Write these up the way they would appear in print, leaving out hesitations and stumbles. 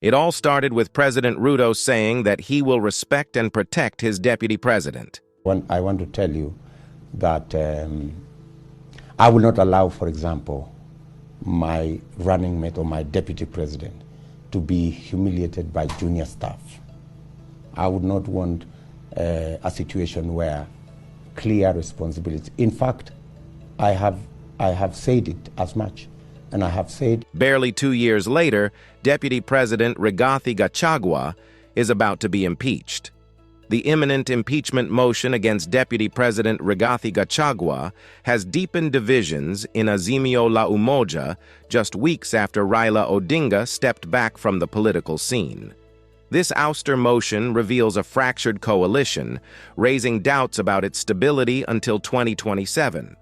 It all started with President Ruto saying that he will respect and protect his deputy president. I want to tell you that I will not allow, for example, my running mate or my deputy president to be humiliated by junior staff. I would not want a situation where clear responsibility. In fact, I have said it as much, and I have said... Barely 2 years later, Deputy President Rigathi Gachagua is about to be impeached. The imminent impeachment motion against Deputy President Rigathi Gachagua has deepened divisions in Azimio la Umoja just weeks after Raila Odinga stepped back from the political scene. This ouster motion reveals a fractured coalition, raising doubts about its stability until 2027.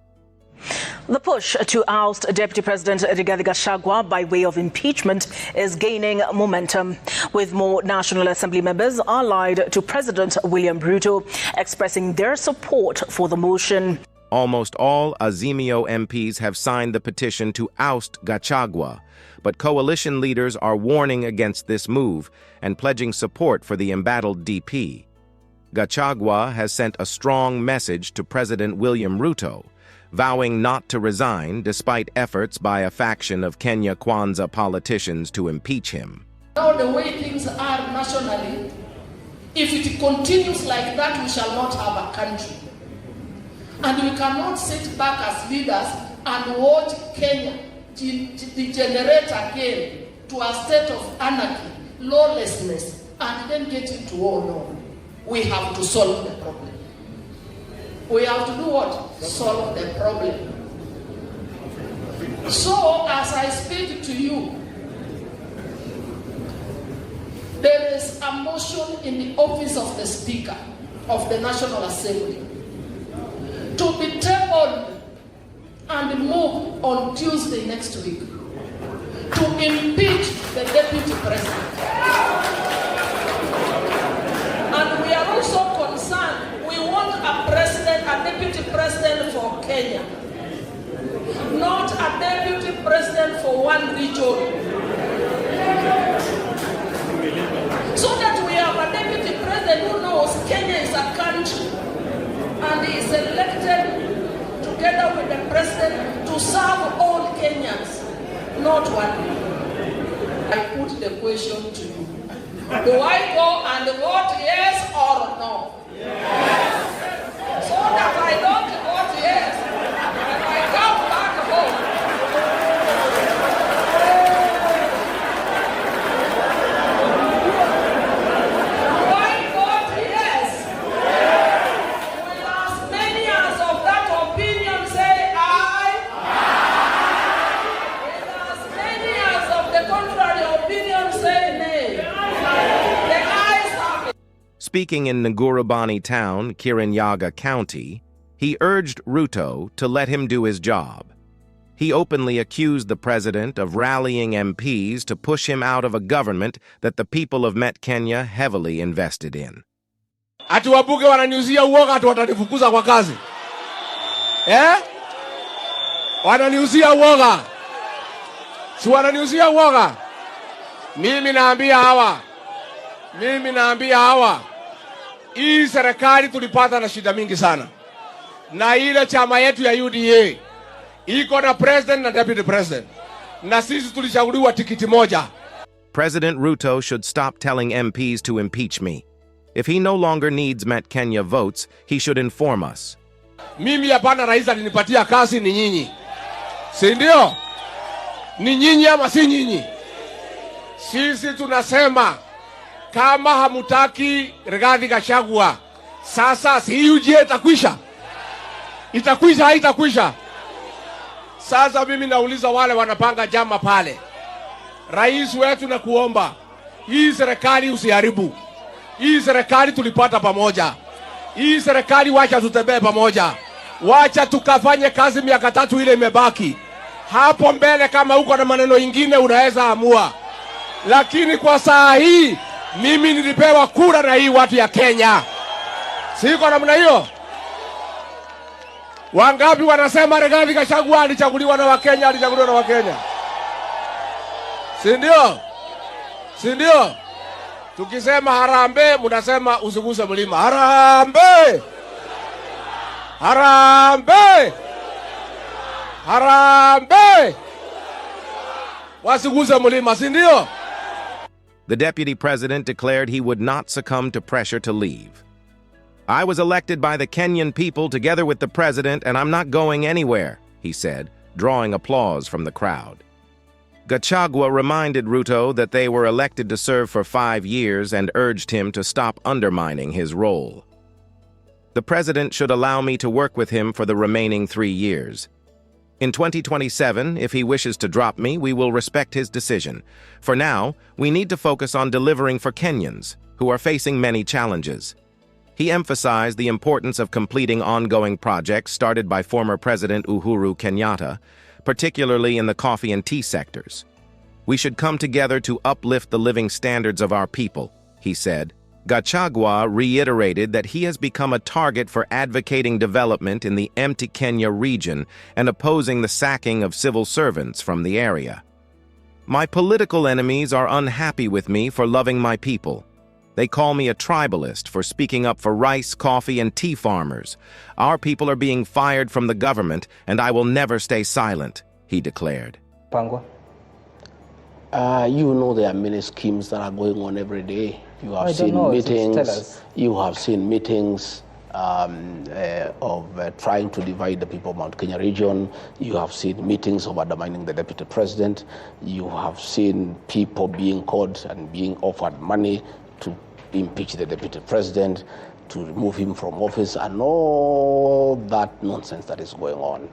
The push to oust Deputy President Rigathi Gachagua by way of impeachment is gaining momentum, with more National Assembly members allied to President William Ruto expressing their support for the motion. Almost all Azimio MPs have signed the petition to oust Gachagua, but coalition leaders are warning against this move and pledging support for the embattled DP. Gachagua has sent a strong message to President William Ruto, vowing not to resign despite efforts by a faction of Kenya Kwanza politicians to impeach him. Now the way things are nationally, if it continues like that, we shall not have a country. And we cannot sit back as leaders and watch Kenya degenerate again to a state of anarchy, lawlessness, and then get into war. No. We have to solve the problem. We have to do what? Solve the problem. So, as I speak to you, there is a motion in the office of the Speaker of the National Assembly to be tabled and moved on Tuesday next week to impeach the Deputy President. And we are also concerned. We want a deputy president for Kenya, not a deputy president for one region. So that we have a deputy president who knows Kenya is a country and he is elected together with the president to serve all Kenyans, not one. I put the question to you. Do I go and vote yes or no? Yes. So that I don't vote yes, and I come back home. Do I vote yes? Will as many as of that opinion say aye? Will as many as of the contrary opinion say nay? The ayes have it. Speaking in Ngurubani town, Kirinyaga County, he urged Ruto to let him do his job. He openly accused the president of rallying MPs to push him out of a government that the people of Met Kenya heavily invested in. Ati wabunge wananiuzia uoga ati watanifukuza kwa kazi. Wananiuzia uoga. Si wananiuzia uoga. Mimi naambia hawa. Hii serikali tulipata na shida mingi sana. Na ile chama yetu ya UDA iko na president na deputy president. Na sisi tulichaguliwa tikiti moja. President Ruto should stop telling MPs to impeach me. If he no longer needs Met Kenya votes, he should inform us. Mimi hapana, rais alinipatia kazi ni nyinyi. Si ndio? Ni nyinyi ama si nyinyi? Sisi tunasema kama hamutaki Rigathi Gachagua, sasa si UGA itakwisha. Itakwisha haitakwisha. Sasa mimi nauliza wale wanapanga jama pale. Rais wetu na kuomba, hii serikali usiharibu. Hii serikali tulipata pamoja. Hii serikali wacha tutembee pamoja. Wacha tukafanye kazi miaka 3 ile imebaki. Hapo mbele kama uko na maneno ingine unaweza amua. Lakini kwa saa hii mimi nilipewa kura na hii watu ya Kenya. Siko namna hiyo. Wangapi wanasema Rigathi Gachagua alichaguliwa na Wakenya, Si ndio? si ndio? Tukisema harambee, mnasema usiguse mlima. Harambee! Harambee! Harambee! Wasiguse mlima, si ndio? The deputy president declared he would not succumb to pressure to leave. "I was elected by the Kenyan people together with the president, and I'm not going anywhere," he said, drawing applause from the crowd. Gachagua reminded Ruto that they were elected to serve for 5 years and urged him to stop undermining his role. "The president should allow me to work with him for the remaining 3 years. In 2027, if he wishes to drop me, we will respect his decision. For now, we need to focus on delivering for Kenyans, who are facing many challenges." He emphasized the importance of completing ongoing projects started by former President Uhuru Kenyatta, particularly in the coffee and tea sectors. "We should come together to uplift the living standards of our people," he said. Gachagua reiterated that he has become a target for advocating development in the empty Kenya region and opposing the sacking of civil servants from the area. "My political enemies are unhappy with me for loving my people. They call me a tribalist for speaking up for rice, coffee, and tea farmers. Our people are being fired from the government, and I will never stay silent," he declared. Pangwa? You know there are many schemes that are going on every day. You have seen Tell meetings. us. You have seen meetings of trying to divide the people of Mount Kenya region. You have seen meetings of undermining the deputy president. You have seen people being caught and being offered money to impeach the deputy president, to remove him from office, and all that nonsense that is going on.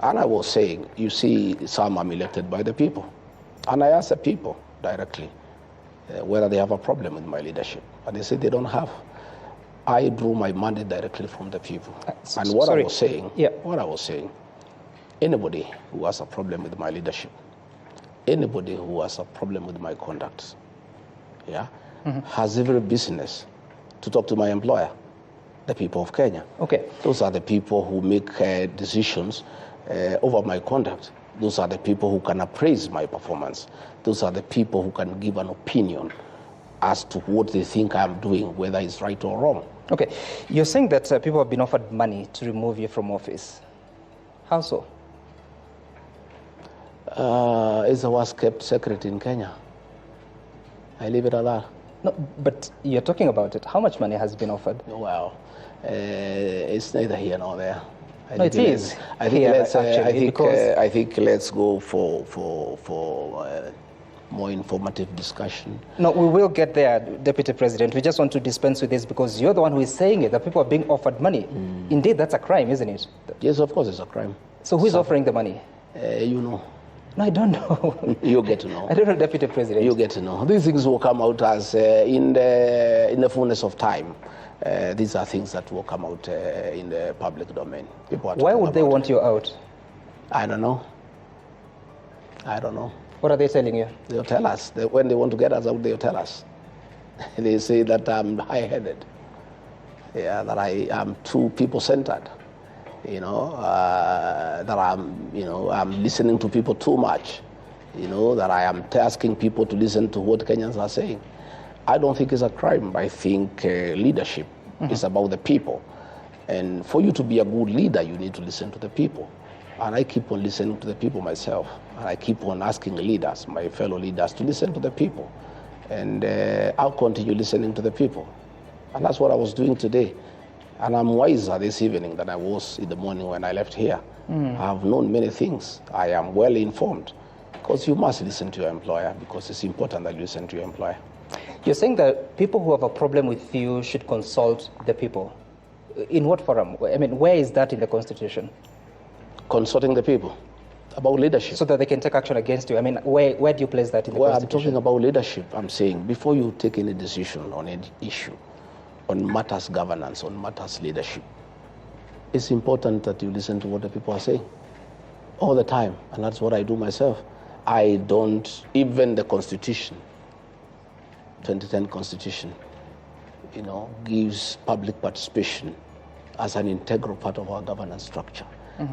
And I was saying, you see, some are elected by the people. And I asked the people directly whether they have a problem with my leadership. And they said they don't have. I drew my mandate directly from the people. And what I was saying, anybody who has a problem with my leadership, anybody who has a problem with my conduct, has every business to talk to my employer, the people of Kenya. Okay. Those are the people who make decisions over my conduct. Those are the people who can appraise my performance. Those are the people who can give an opinion as to what they think I'm doing, whether it's right or wrong. Okay, you're saying that people have been offered money to remove you from office. How so? It's the worst kept secret in Kenya. I leave it alone. No, but you're talking about it. How much money has been offered? Well, it's neither here nor there. I think let's go for more informative discussion. No, we will get there, Deputy President. We just want to dispense with this because you're the one who is saying it, that people are being offered money. Indeed, that's a crime, isn't it? Yes, of course it's a crime. So who's offering the money? You know. No, I don't know. You get to know. I don't know, Deputy President. You get to know. These things will come out as in the fullness of time. These are things that will come out in the public domain. Why would they want you out? I don't know. I don't know. What are they telling you? They'll tell us. When they want to get us out, they'll tell us. They say that I'm high-headed. Yeah, that I am too people-centered. You know, that I'm listening to people too much. You know, that I am asking people to listen to what Kenyans are saying. I don't think it's a crime. I think leadership is about the people. And for you to be a good leader, you need to listen to the people. And I keep on listening to the people myself. And I keep on asking leaders, my fellow leaders, to listen to the people. And I'll continue listening to the people. And that's what I was doing today. And I'm wiser this evening than I was in the morning when I left here. I have known many things. I am well informed. Because you must listen to your employer, because it's important that you listen to your employer. You're saying that people who have a problem with you should consult the people. In what forum? I mean, where is that in the Constitution? Consulting the people about leadership. So that they can take action against you. I mean, where do you place that in the Constitution? I'm talking about leadership. I'm saying before you take any decision on any issue, on matters governance, on matters leadership, it's important that you listen to what the people are saying all the time. And that's what I do myself. I don't, even the Constitution, 2010 Constitution, you know, gives public participation as an integral part of our governance structure.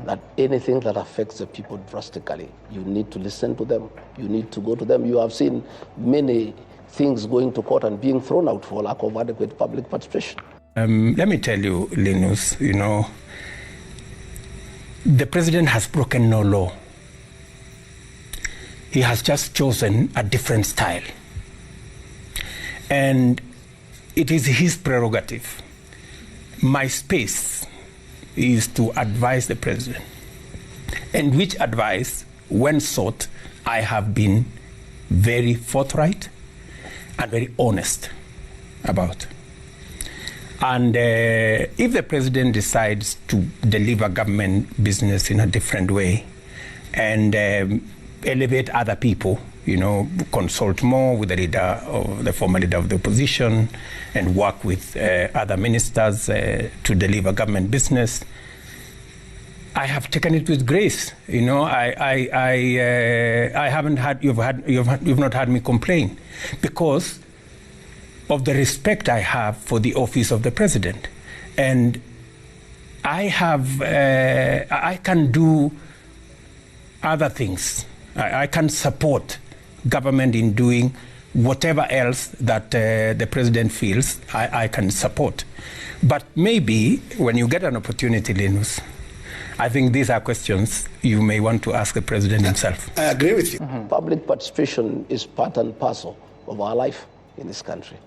That anything that affects the people drastically, you need to listen to them. You need to go to them. You have seen many things going to court and being thrown out for lack of adequate public participation. Let me tell you, Linus, the president has broken no law. He has just chosen a different style. And it is his prerogative. My space is to advise the president. And which advice, when sought, I have been very forthright and very honest about. And if the president decides to deliver government business in a different way and elevate other people, consult more with the leader or the former leader of the opposition and work with other ministers to deliver government business, I have taken it with grace. I haven't had you've not had me complain because of the respect I have for the office of the president, and I can do other things. I can support government in doing whatever else that the president feels I can support. But maybe when you get an opportunity, Linus, I think these are questions you may want to ask the president himself. I agree with you. Public participation is part and parcel of our life in this country,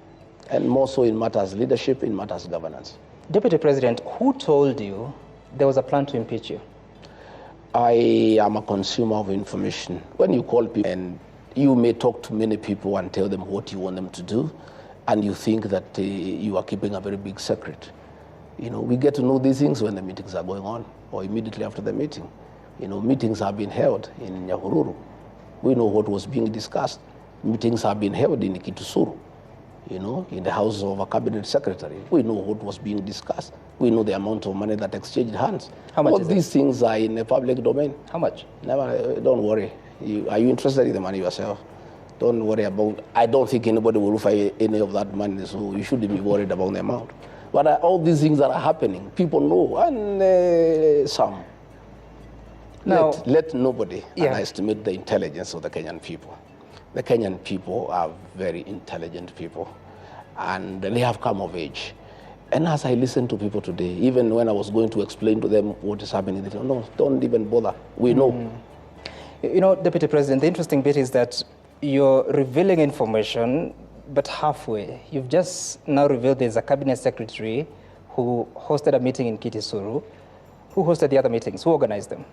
and more so in matters leadership, in matters governance. Deputy President, who told you there was a plan to impeach you? I am a consumer of information. When you call people, and you may talk to many people and tell them what you want them to do, and you think that you are keeping a very big secret. We get to know these things when the meetings are going on, or immediately after the meeting. Meetings have been held in Nyahururu. We know what was being discussed. Meetings have been held in Kitusuru, in the house of a cabinet secretary. We know what was being discussed. We know the amount of money that exchanged hands. How much All is these things are in the public domain. How much? Never, don't worry. Are you interested in the money yourself? Don't worry about, I don't think anybody will offer any of that money, so you shouldn't be worried about the amount. But all these things that are happening, people know, and some. Now, let nobody underestimate the intelligence of the Kenyan people. The Kenyan people are very intelligent people, and they have come of age. And as I listen to people today, even when I was going to explain to them what is happening, they say, no, don't even bother. We know. Deputy President, the interesting bit is that you're revealing information, but halfway. You've just now revealed there's a cabinet secretary who hosted a meeting in Kitisuru. Who hosted the other meetings? Who organized them?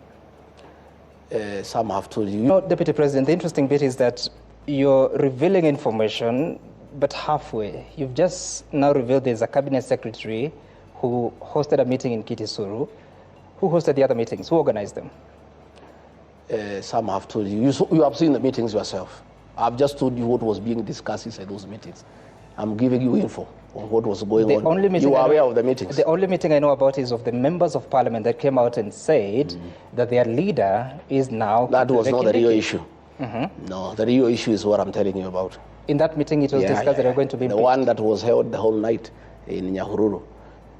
Some have told you. Deputy President, the interesting bit is that you're revealing information, but halfway. You've just now revealed there's a cabinet secretary who hosted a meeting in Kitisuru. Who hosted the other meetings? Who organized them? Some have told you. You have seen the meetings yourself. I've just told you what was being discussed inside those meetings. I'm giving you info on what was going on. You are aware of the meetings. The only meeting I know about is of the members of parliament that came out and said that their leader is now... That was not the real issue. No, the real issue is what I'm telling you about. In that meeting, it was discussed that they were going to be the one that was held the whole night in Nyahururu.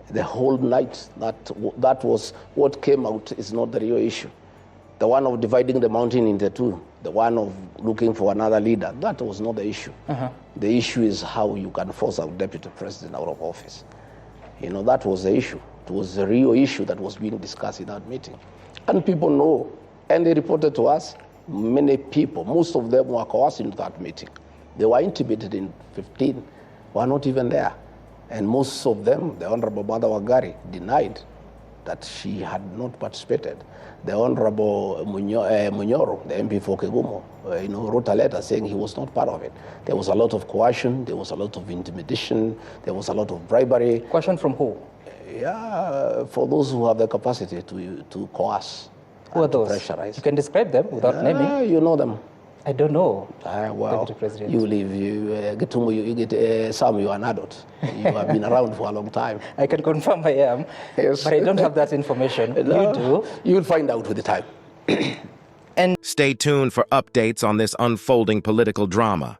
The whole night, that was what came out is not the real issue. The one of dividing the mountain into two, the one of looking for another leader, that was not the issue. The issue is how you can force a deputy president out of office. That was the issue. It was the real issue that was being discussed in that meeting. And people know, and they reported to us, many people, most of them were coerced into that meeting. They were intimidated in 15, were not even there. And most of them, the Honorable Mother Wangari, denied that she had not participated. The Honorable Munyoro, the MP for Kegumo, wrote a letter saying he was not part of it. There was a lot of coercion, there was a lot of intimidation, there was a lot of bribery. Coercion from who? Yeah, for those who have the capacity to coerce. Who are those? Pressurize. You can describe them without naming. You know them. I don't know. Well, you live, you get some, you are an adult. You have been around for a long time. I can confirm I am, yes. But I don't have that information. No, you do. You'll find out with the time. Stay tuned for updates on this unfolding political drama.